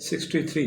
63,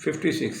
56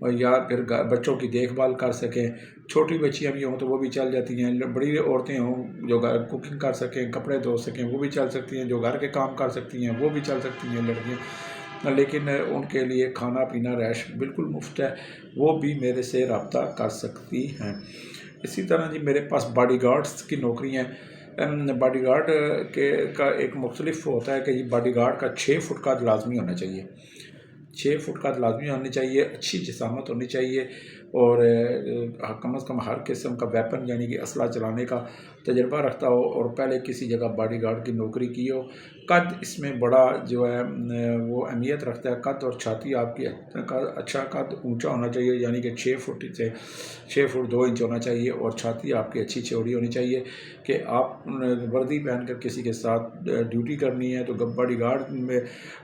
یا پھر بچوں کی دیکھ بھال کر سکیں. چھوٹی بچیاں بھی ہوں تو وہ بھی چل جاتی ہیں. بڑی عورتیں ہوں جو کوکنگ کر سکیں, کپڑے دھو سکیں, وہ بھی چل سکتی ہیں. جو گھر کے کام کر سکتی ہیں وہ بھی چل سکتی ہیں لڑکیاں, لیکن ان کے لیے کھانا پینا رہائش بالکل مفت ہے, وہ بھی میرے سے رابطہ کر سکتی ہیں. اسی طرح جی میرے پاس باڈی گارڈز کی نوکری ہیں. باڈی گارڈ کا ایک مختلف ہوتا ہے کہ یہ باڈی گارڈ کا 6 فٹ کا لازمی ہونا چاہیے. 6 فٹ کا لازمی ہونی چاہیے, اچھی جسامت ہونی چاہیے, اور کم از کم ہر قسم کا ویپن یعنی کہ اسلحہ چلانے کا تجربہ رکھتا ہو, اور پہلے کسی جگہ باڈی گارڈ کی نوکری کی ہو. قد اس میں بڑا جو ہے وہ اہمیت رکھتا ہے. قد اور چھاتی آپ کی اچھا قد اونچا ہونا چاہیے, یعنی کہ 6 فٹ سے 6 فٹ 2 انچ ہونا چاہیے, اور چھاتی آپ کی اچھی چوڑی ہونی چاہیے کہ آپ وردی پہن کر کسی کے ساتھ ڈیوٹی کرنی ہے. تو باڈی گارڈ میں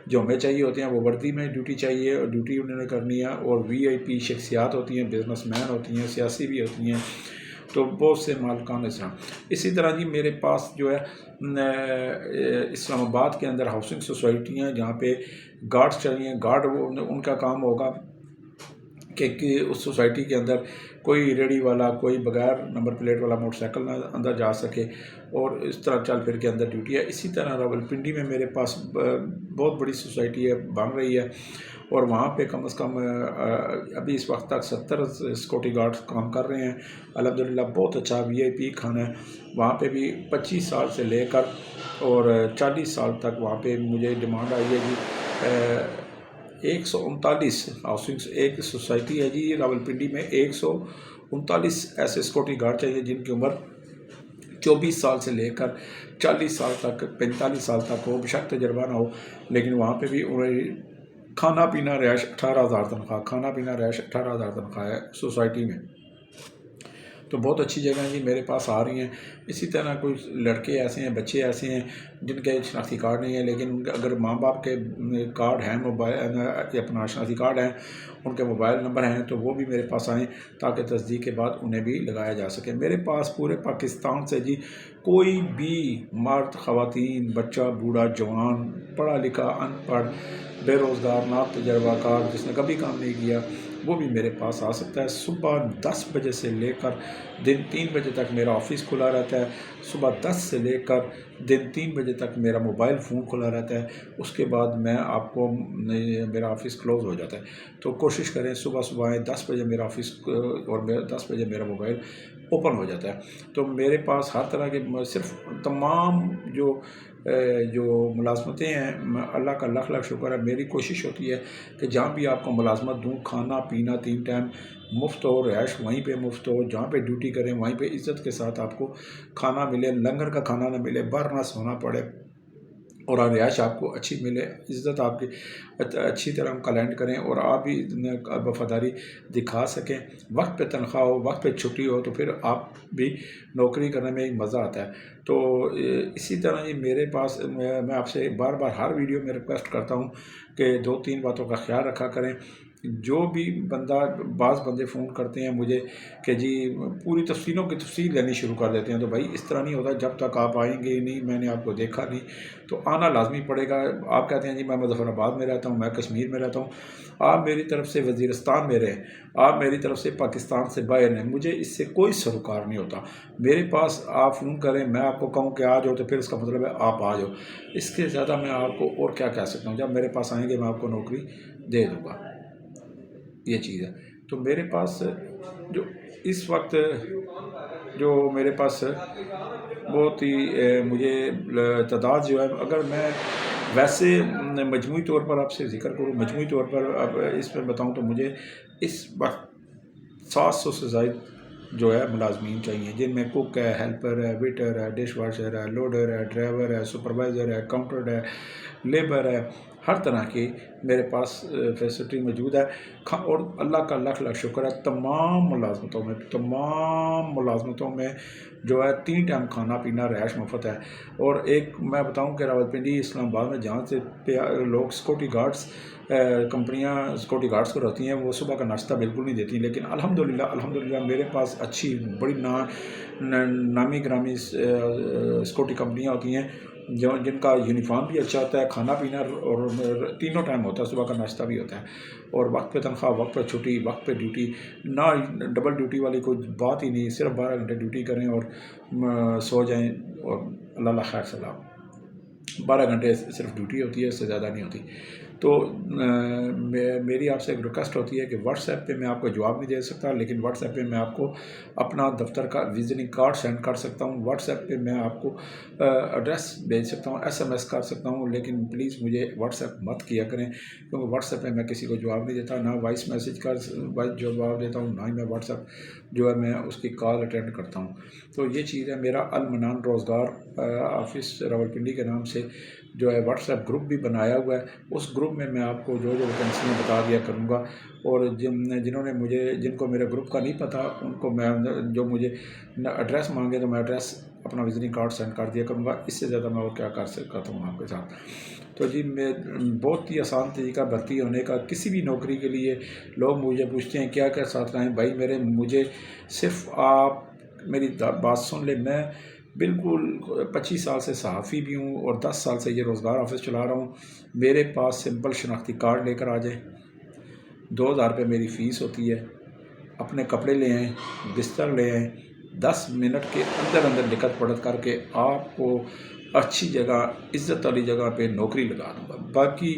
جو ہمیں چاہیے ہوتے ہیں وہ وردی میں ڈیوٹی چاہیے, اور ڈیوٹی انہوں نے کرنی ہے. اور VIP شخصیات ہوتی ہیں, بزنس مین ہوتی ہیں, سیاسی بھی ہوتی ہیں, تو بہت سے مالکان اس طرح. اسی طرح جی میرے پاس جو ہے اسلام آباد کے اندر ہاؤسنگ سوسائٹیاں جہاں پہ گارڈز چاہیے. گارڈ ان کا کام ہوگا کہ اس سوسائٹی کے اندر کوئی ریڑھی والا, کوئی بغیر نمبر پلیٹ والا موٹر سائیکل نہ اندر جا سکے, اور اس طرح چل پھر کے اندر ڈیوٹی ہے. اسی طرح راولپنڈی میں میرے پاس بہت بڑی سوسائٹی ہے, بن رہی ہے, اور وہاں پہ کم از کم ابھی اس وقت تک 70 سیکورٹی گارڈ کام کر رہے ہیں. الحمدللہ بہت اچھا VIP کھانا ہے. وہاں پہ بھی 25 سال سے لے کر اور 40 سال تک وہاں پہ مجھے ڈیمانڈ آئی ہے جی 139 ہاؤسنگ, ایک سوسائٹی ہے جی راولپنڈی میں, 139 ایسے سیکورٹی گارڈ چاہیے جن کی عمر 24 سال سے لے کر 40 سال تک 45 سال تک ہو. بشک تجربہ نہ ہو, لیکن وہاں پہ بھی انہیں کھانا پینا رہائش 18,000 تنخواہ, کھانا پینا رہائش 18,000 تنخواہ ہے سوسائٹی میں. تو بہت اچھی جگہیں جی میرے پاس آ رہی ہیں. اسی طرح کچھ لڑکے ایسے ہیں, بچے ایسے ہیں جن کے شناختی کارڈ نہیں ہیں, لیکن اگر ماں باپ کے کارڈ ہیں, موبائل اپنا شناختی کارڈ ہیں, ان کے موبائل نمبر ہیں, تو وہ بھی میرے پاس آئیں تاکہ تصدیق کے بعد انہیں بھی لگایا جا سکے. میرے پاس پورے پاکستان سے جی کوئی بھی مرد, خواتین, بچہ, بوڑھا, جوان, پڑھا لکھا, ان پڑھ, بے روزگار, نا تجربہ کار, جس نے کبھی کام نہیں کیا, وہ بھی میرے پاس آ سکتا ہے. صبح 10 بجے سے لے کر دن 3 بجے تک میرا آفس کھلا رہتا ہے. صبح 10 سے لے کر دن 3 بجے تک میرا موبائل فون کھلا رہتا ہے. اس کے بعد میں آپ کو میرا آفس کلوز ہو جاتا ہے. تو کوشش کریں صبح صبح آئیں, 10 بجے میرا آفس اور 10 بجے میرا موبائل اوپن ہو جاتا ہے. تو میرے پاس ہر طرح کے صرف تمام جو ملازمتیں ہیں, اللہ کا لاکھ لاکھ شکر ہے, میری کوشش ہوتی ہے کہ جہاں بھی آپ کو ملازمت دوں, کھانا پینا 3 ٹائم مفت ہو, رہائش وہیں پہ مفت ہو, جہاں پہ ڈیوٹی کریں وہیں پہ عزت کے ساتھ آپ کو کھانا ملے, لنگر کا کھانا نہ ملے, باہر نہ سونا پڑے, اور رہائش آپ کو اچھی ملے, عزت آپ کی اچھی طرح کلینڈ کریں, اور آپ بھی وفاداری دکھا سکیں. وقت پہ تنخواہ ہو, وقت پہ چھٹی ہو, تو پھر آپ بھی نوکری کرنے میں مزہ آتا ہے. تو اسی طرح میرے پاس میں آپ سے بار بار ہر ویڈیو میں ریکویسٹ کرتا ہوں کہ 2-3 باتوں کا خیال رکھا کریں. جو بھی بعض بندے فون کرتے ہیں مجھے کہ جی پوری تفصیلوں کی تفصیل لینی شروع کر دیتے ہیں, تو بھائی اس طرح نہیں ہوتا. جب تک آپ آئیں گے نہیں, میں نے آپ کو دیکھا نہیں, تو آنا لازمی پڑے گا. آپ کہتے ہیں جی میں مظفر آباد میں رہتا ہوں, میں کشمیر میں رہتا ہوں, آپ میری طرف سے وزیرستان میں رہیں, آپ میری طرف سے پاکستان سے باہر ہیں, مجھے اس سے کوئی سروکار نہیں ہوتا. میرے پاس آپ فون کریں, میں آپ کو کہوں کہ آ جاؤ, تو پھر اس کا مطلب ہے آپ آ جاؤ. اس کے زیادہ میں آپ کو اور کیا کہہ سکتا ہوں. جب میرے پاس آئیں گے میں آپ کو نوکری دے دوں گا, یہ چیز ہے. تو میرے پاس جو اس وقت جو میرے پاس بہت ہی مجھے تعداد جو ہے, اگر میں ویسے مجموعی طور پر آپ سے ذکر کروں, مجموعی طور پر اب اس پہ بتاؤں, تو مجھے اس وقت 700 سے زائد جو ہے ملازمین چاہیے, جن میں کوک ہے, ہیلپر ہے, ویٹر ہے, ڈش واشر ہے, لوڈر ہے, ڈرائیور ہے, سپروائزر ہے, اکاؤنٹنٹ ہے, لیبر ہے. ہر طرح کی میرے پاس فیسلٹی موجود ہے. اور اللہ کا لاکھ لاکھ شکر ہے, تمام ملازمتوں میں جو ہے 3 ٹائم کھانا پینا رہائش مفت ہے. اور ایک میں بتاؤں کہ راولپنڈی اسلام آباد میں جہاں سے لوگ سیکورٹی گارڈز کمپنیاں سیکورٹی گارڈز کو رہتی ہیں, وہ صبح کا ناشتہ بالکل نہیں دیتی. لیکن الحمدللہ میرے پاس اچھی بڑی نامی گرامی سیکورٹی کمپنیاں ہوتی ہیں جن کا یونیفارم بھی اچھا ہوتا ہے, کھانا پینا اور تینوں ٹائم ہوتا ہے، صبح کا ناشتہ بھی ہوتا ہے، اور وقت پہ تنخواہ، وقت پہ چھٹی، وقت پہ ڈیوٹی، نہ ڈبل ڈیوٹی والی کوئی بات ہی نہیں، صرف 12 گھنٹے ڈیوٹی کریں اور سو جائیں، اور اللہ خیر سلام۔ 12 گھنٹے صرف ڈیوٹی ہوتی ہے، اس سے زیادہ نہیں ہوتی۔ تو میری آپ سے ایک ریکویسٹ ہوتی ہے کہ واٹس ایپ پہ میں آپ کو جواب نہیں دے سکتا، لیکن واٹس ایپ پہ میں آپ کو اپنا دفتر کا وزٹنگ کارڈ سینڈ کر سکتا ہوں، واٹس ایپ پہ میں آپ کو ایڈریس بھیج سکتا ہوں، SMS کر سکتا ہوں، لیکن پلیز مجھے واٹس ایپ مت کیا کریں، کیونکہ واٹس ایپ پہ میں کسی کو جواب نہیں دیتا، نہ وائس میسیج کا وائس جواب دیتا ہوں، نہ ہی میں واٹس ایپ جو ہے میں اس کی کال اٹینڈ کرتا ہوں۔ تو یہ چیز ہے۔ میرا المنان روزگار آفس راولپنڈی کے نام سے جو ہے واٹس ایپ گروپ بھی بنایا ہوا ہے، اس گروپ میں میں آپ کو جو ویکینسیاں بتا دیا کروں گا، اور جنہوں نے جن کو میرے گروپ کا نہیں پتہ، ان کو میں جو مجھے ایڈریس مانگے تو میں ایڈریس اپنا وزٹنگ کارڈ سینڈ کر دیا کروں گا، اس سے زیادہ میں اور کیا کر سکتا ہوں آپ کے ساتھ۔ تو جی میں بہت ہی آسان طریقہ بھرتی ہونے کا، کسی بھی نوکری کے لیے لوگ مجھے پوچھتے ہیں کیا کیا ساتھ لائیں، بھائی مجھے صرف آپ میری بات سن لیں، میں بالکل 25 سال سے صحافی بھی ہوں، اور 10 سال سے یہ روزگار آفس چلا رہا ہوں۔ میرے پاس سمپل شناختی کارڈ لے کر آ جائیں، 2000 روپے میری فیس ہوتی ہے، اپنے کپڑے لے آئیں، بستر لے آئیں، 10 منٹ کے اندر لکھت پڑھت کر کے آپ کو اچھی جگہ، عزت والی جگہ پہ نوکری لگا دوں گا۔ باقی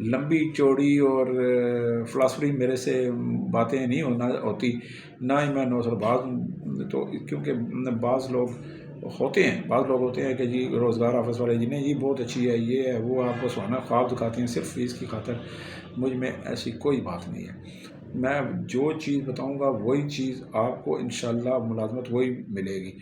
لمبی چوڑی اور فلاسفری میرے سے باتیں نہیں ہوتی، نہ ہی میں نوسر باز ہوں، تو کیونکہ بعض لوگ ہوتے ہیں کہ جی روزگار آفس والے جی نہیں، یہ بہت اچھی ہے، یہ ہے وہ، آپ کو سہانا خواب دکھاتے ہیں صرف فیس کی خاطر۔ مجھ میں ایسی کوئی بات نہیں ہے، میں جو چیز بتاؤں گا وہی چیز آپ کو انشاءاللہ ملازمت وہی ملے گی،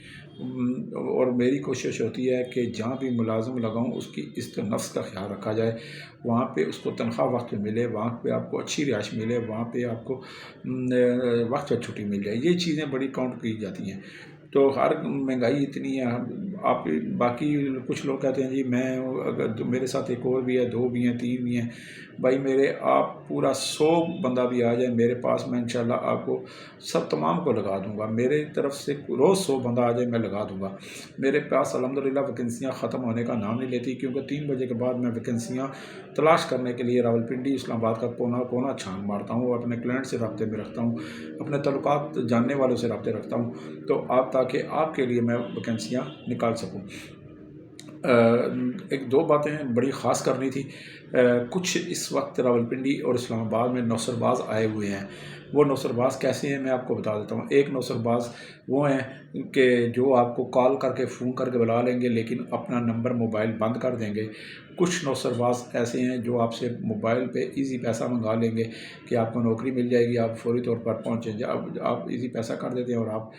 اور میری کوشش ہوتی ہے کہ جہاں بھی ملازم لگاؤں اس کی عزت نفس کا خیال رکھا جائے، وہاں پہ اس کو تنخواہ وقت پہ ملے، وہاں پہ آپ کو اچھی رہائش ملے، وہاں پہ آپ کو وقت پہ چھٹی مل جائے، یہ چیزیں بڑی کاؤنٹ کی جاتی ہیں۔ تو ہر مہنگائی اتنی ہے، آپ باقی کچھ لوگ کہتے ہیں جی میں اگر میرے ساتھ ایک اور بھی ہے، 2 بھی ہیں، 3 بھی ہیں، بھائی آپ پورا 100 بندہ بھی آ جائے میرے پاس، میں انشاءاللہ آپ کو تمام کو لگا دوں گا، میرے طرف سے روز 100 بندہ آ جائے میں لگا دوں گا۔ میرے پاس الحمدللہ ویکینسیاں ختم ہونے کا نام نہیں لیتی، کیونکہ 3 بجے کے بعد میں ویکینسیاں تلاش کرنے کے لیے راولپنڈی، اسلام آباد کا کونا چھان مارتا ہوں، اپنے کلائنٹ سے رابطے میں رکھتا ہوں، اپنے تعلقات جاننے والوں سے رابطے رکھتا ہوں، تو تاکہ آپ کے لیے میں ویکینسیاں نکال سکوں۔ ایک 2 باتیں بڑی خاص کرنی تھی۔ کچھ اس وقت راولپنڈی اور اسلام آباد میں نوسر باز آئے ہوئے ہیں، وہ نوسر باز کیسے ہیں میں آپ کو بتا دیتا ہوں۔ ایک نوسر باز وہ ہیں کہ جو آپ کو کال کر کے فون کر کے بلا لیں گے، لیکن اپنا نمبر موبائل بند کر دیں گے۔ کچھ نوسر باز ایسے ہیں جو آپ سے موبائل پہ ایزی پیسہ منگا لیں گے کہ آپ کو نوکری مل جائے گی، آپ فوری طور پر پہنچیں گے، آپ ایزی پیسہ کر دیتے ہیں، اور آپ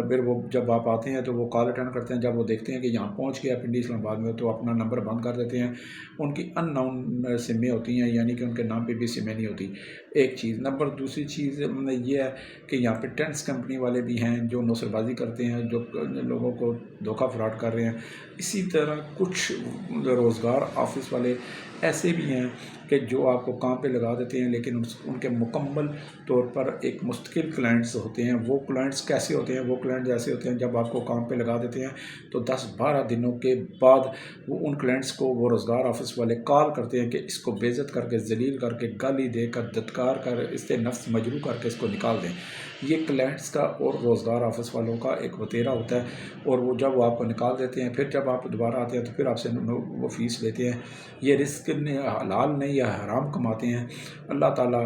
پھر وہ جب آپ آتے ہیں تو وہ کال اٹینڈ کرتے ہیں، جب وہ دیکھتے ہیں کہ یہاں پہنچ گیا پنڈی اسلام آباد میں تو اپنا نمبر بند کر دیتے ہیں۔ ان کی ان نون سمیں ہوتی ہیں، یعنی کہ ان کے نام پہ بھی سمیں نہیں ہوتی، ایک چیز۔ دوسری چیز یہ ہے کہ یہاں پہ ٹینٹس کمپنی والے بھی ہیں جو نوسر بازی کرتے ہیں، جو لوگوں کو دھوکہ فراڈ کر رہے ہیں۔ اسی طرح کچھ روزگار آفس والے ایسے بھی ہیں کہ جو آپ کو کام پہ لگا دیتے ہیں، لیکن ان کے مکمل طور پر ایک مستقل کلائنٹس ہوتے ہیں۔ وہ کلائنٹس کیسے ہوتے ہیں؟ وہ کلائنٹ جیسے ہوتے ہیں جب آپ کو کام پہ لگا دیتے ہیں تو 10-12 دنوں کے بعد وہ ان کلائنٹس کو وہ روزگار آفس والے کال کرتے ہیں کہ اس کو بے عزت کر کے، ذلیل کر کے، گالی دے کر، دھتکار کر، اس سے نفس مجروح کر کے اس کو نکال دیں۔ یہ کلائنٹس کا اور روزگار آفس والوں کا ایک وتیرہ ہوتا ہے، اور وہ جب وہ آپ کو نکال دیتے ہیں، پھر جب آپ دوبارہ آتے ہیں تو پھر آپ سے وہ فیس لیتے ہیں۔ یہ رزق حلال نہیں یا حرام کماتے ہیں، اللہ تعالیٰ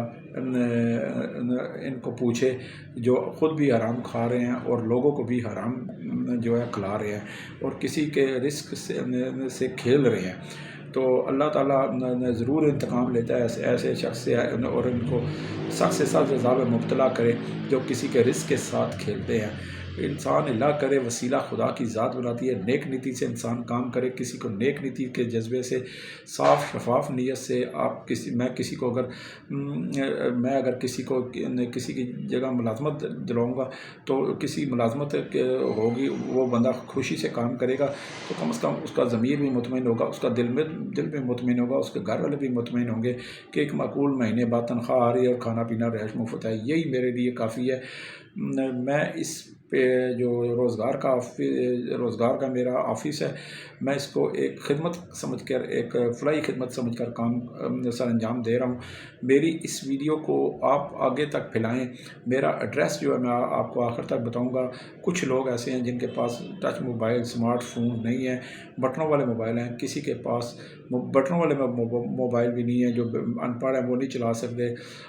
ان کو پوچھے جو خود بھی حرام کھا رہے ہیں اور لوگوں کو بھی حرام جو ہے کھلا رہے ہیں، اور کسی کے رزق سے کھیل رہے ہیں، تو اللہ تعالیٰ ضرور انتقام لیتا ہے ایسے شخص سے، اور ان کو سخت سے سخت عذاب میں مبتلا کرے جو کسی کے رزق کے ساتھ کھیلتے ہیں۔ انسان اللہ کرے وسیلہ خدا کی ذات بناتی ہے، نیک نیتی سے انسان کام کرے، کسی کو نیک نیتی کے جذبے سے، صاف شفاف نیت سے آپ میں اگر کسی کی جگہ ملازمت دلاؤں گا تو کسی ملازمت ہوگی، وہ بندہ خوشی سے کام کرے گا تو کم از کم اس کا ضمیر بھی مطمئن ہوگا، اس کا دل بھی مطمئن ہوگا، اس کے گھر والے بھی مطمئن ہوں گے کہ ایک معقول مہینے بعد تنخواہ آ رہی ہے اور کھانا پینا رہائش مفت ہے۔ یہی میرے لیے کافی ہے۔ میں اس پہ جو روزگار کا میرا آفس ہے، میں اس کو ایک خدمت سمجھ کر، ایک فلاحی خدمت سمجھ کر کام سر انجام دے رہا ہوں۔ میری اس ویڈیو کو آپ آگے تک پھیلائیں۔ میرا ایڈریس جو ہے میں آپ کو آخر تک بتاؤں گا۔ کچھ لوگ ایسے ہیں جن کے پاس ٹچ موبائل، اسمارٹ فون نہیں ہیں، بٹنوں والے موبائل ہیں۔ کسی کے پاس بٹنوں والے موبائل بھی نہیں ہیں، جو ان پڑھ ہیں وہ نہیں چلا سکتے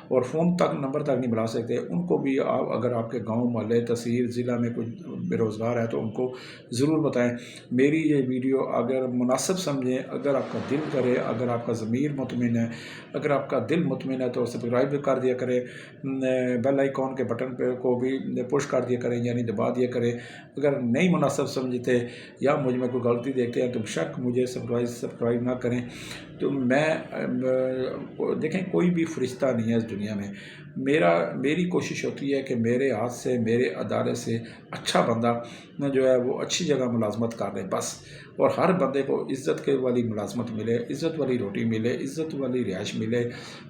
اور فون تک نمبر تک نہیں بلا سکتے۔ ان کو بھی اگر آپ کے گاؤں، محلے، تحصیل، ضلع میں کوئی بے روزگار ہے تو ان کو ضرور بتائیں۔ میری یہ ویڈیو اگر مناسب سمجھیں، اگر آپ کا دل کرے، اگر آپ کا ضمیر مطمئن ہے، اگر آپ کا دل مطمئن ہے تو سبسکرائب کر دیا کریں، بیل آئیکن کے بٹن پہ کو بھی پش کر دیا کریں، یعنی دبا دیا کریں۔ اگر نہیں مناسب سمجھتے یا مجھ میں کوئی غلطی دیکھتے ہیں تو شک مجھے سبسکرائب نہ کریں۔ تو میں دیکھیں، کوئی بھی فرشتہ نہیں ہے اس دنیا میں۔ میری کوشش ہوتی ہے کہ میرے ہاتھ سے، میرے ادارے سے اچھا بندہ جو ہے وہ اچھی جگہ ملازمت کر لے بس، اور ہر بندے کو عزت کے والی ملازمت ملے، عزت والی روٹی ملے، عزت والی رہائش ملے،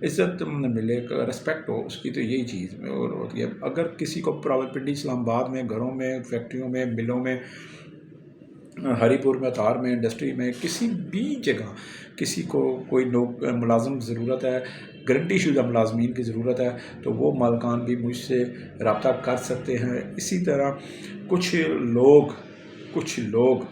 عزت ملے، رسپیکٹ ہو اس کی، تو یہی چیز ہوتی ہے۔ اگر کسی کو راولپنڈی، اسلام آباد میں گھروں میں، فیکٹریوں میں، ملوں میں، ہری پور میں، تار میں، انڈسٹری میں، کسی بھی جگہ کسی کو کوئی ملازم ضرورت ہے، گارنٹی شدہ ملازمین کی ضرورت ہے، تو وہ مالکان بھی مجھ سے رابطہ کر سکتے ہیں۔ اسی طرح کچھ لوگ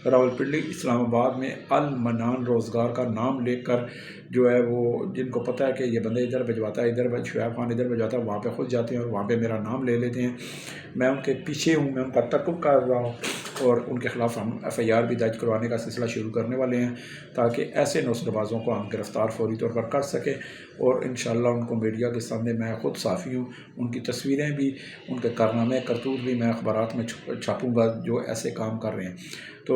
راولپنڈی، اسلام آباد میں المنان روزگار کا نام لے کر جو ہے وہ، جن کو پتہ ہے کہ یہ بندے ادھر بھجواتا ہے، ادھر شعیب خان ادھر بھجواتا ہے، وہاں پہ خود جاتے ہیں اور وہاں پہ میرا نام لے لیتے ہیں۔ میں ان کے پیچھے ہوں، میں ان کا تعاقب کر رہا ہوں اور ان کے خلاف ہم FIR بھی درج کروانے کا سلسلہ شروع کرنے والے ہیں، تاکہ ایسے نوسربازوں کو ہم گرفتار فوری طور پر کر سکیں اور انشاءاللہ ان کو میڈیا کے سامنے، میں خود صحافی ہوں، ان کی تصویریں بھی، ان کے کارنامے، کرتوت بھی میں اخبارات میں چھاپوں گا جو ایسے کام کر رہے ہیں۔ تو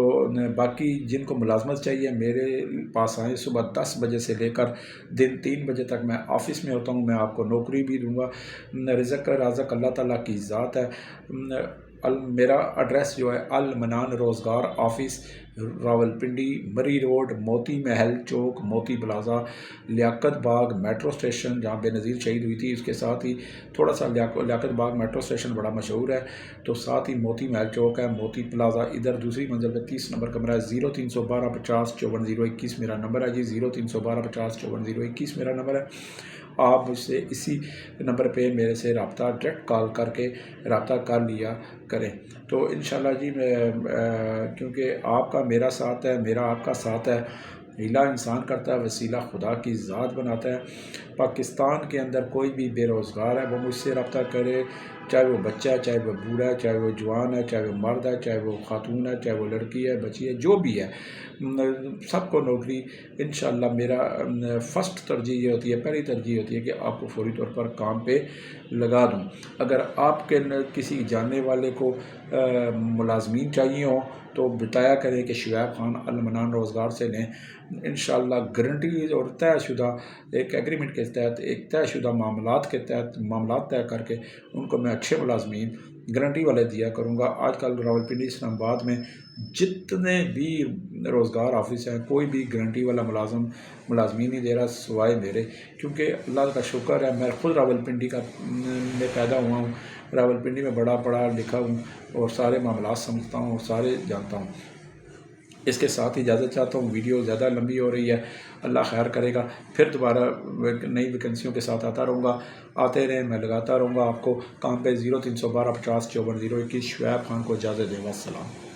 باقی جن کو ملازمت چاہیے میرے پاس آئیں، صبح 10 بجے سے لے کر دن 3 بجے تک میں آفس میں ہوتا ہوں۔ میں آپ کو نوکری بھی دوں گا، رزق رازق اللہ تعالیٰ کی ذات ہے۔ میرا ایڈریس جو ہے المنان روزگار آفس، راولپنڈی، مری روڈ، موتی محل چوک، موتی پلازا، لیاقت باغ میٹرو اسٹیشن جہاں بے نظیر شہید ہوئی تھی، اس کے ساتھ ہی تھوڑا سا لیاقت باغ میٹرو اسٹیشن بڑا مشہور ہے، تو ساتھ ہی موتی محل چوک ہے، موتی پلازا ادھر دوسری منزل پہ 30 نمبر کمرہ ہے۔ 0312 50 54 021 میرا نمبر ہے جی، 0312 50 54 021 میرا نمبر ہے۔ آپ مجھ سے اسی نمبر پہ میرے سے رابطہ ڈائریکٹ کال کر کے رابطہ کر لیا کریں۔ تو انشاءاللہ جی، کیونکہ آپ کا میرا ساتھ ہے، میرا آپ کا ساتھ ہے، ہیلہ انسان کرتا ہے، وسیلہ خدا کی ذات بناتا ہے۔ پاکستان کے اندر کوئی بھی بے روزگار ہے وہ مجھ سے رابطہ کرے، چاہے وہ بچہ ہے، چاہے وہ بوڑھا ہے، چاہے وہ جوان ہے، چاہے وہ مرد ہے، چاہے وہ خاتون ہے، چاہے وہ لڑکی ہے، بچی ہے، جو بھی ہے، سب کو نوکری انشاءاللہ۔ میرا فرسٹ ترجیح یہ ہوتی ہے، پہلی ترجیح ہوتی ہے کہ آپ کو فوری طور پر کام پہ لگا دوں۔ اگر آپ کے کسی جاننے والے کو ملازمین چاہیے ہوں تو بتایا کریں کہ شعیب خان المنان روزگار سے لیں۔ انشاءاللہ گارنٹی اور طے شدہ ایک ایگریمنٹ کے تحت، ایک طے شدہ معاملات کے تحت، معاملات طے کر کے ان کو میں اچھے ملازمین گارنٹی والے دیا کروں گا۔ آج کل راولپنڈی، اسلام آباد میں جتنے بھی روزگار آفس ہیں، کوئی بھی گارنٹی والا ملازمین نہیں دے رہا سوائے میرے، کیونکہ اللہ کا شکر ہے میں خود راولپنڈی میں پیدا ہوا ہوں، راولپنڈی میں بڑا پڑھا لکھا ہوں اور سارے معاملات سمجھتا ہوں اور سارے جانتا ہوں۔ اس کے ساتھ اجازت چاہتا ہوں، ویڈیو زیادہ لمبی ہو رہی ہے، اللہ خیر کرے گا، پھر دوبارہ نئی ویکنسیوں کے ساتھ آتا رہوں گا، آتے رہیں، میں لگاتا رہوں گا آپ کو کام پہ۔ 0312 50 54 021 شعیب خان کو اجازت دیں، والسلام۔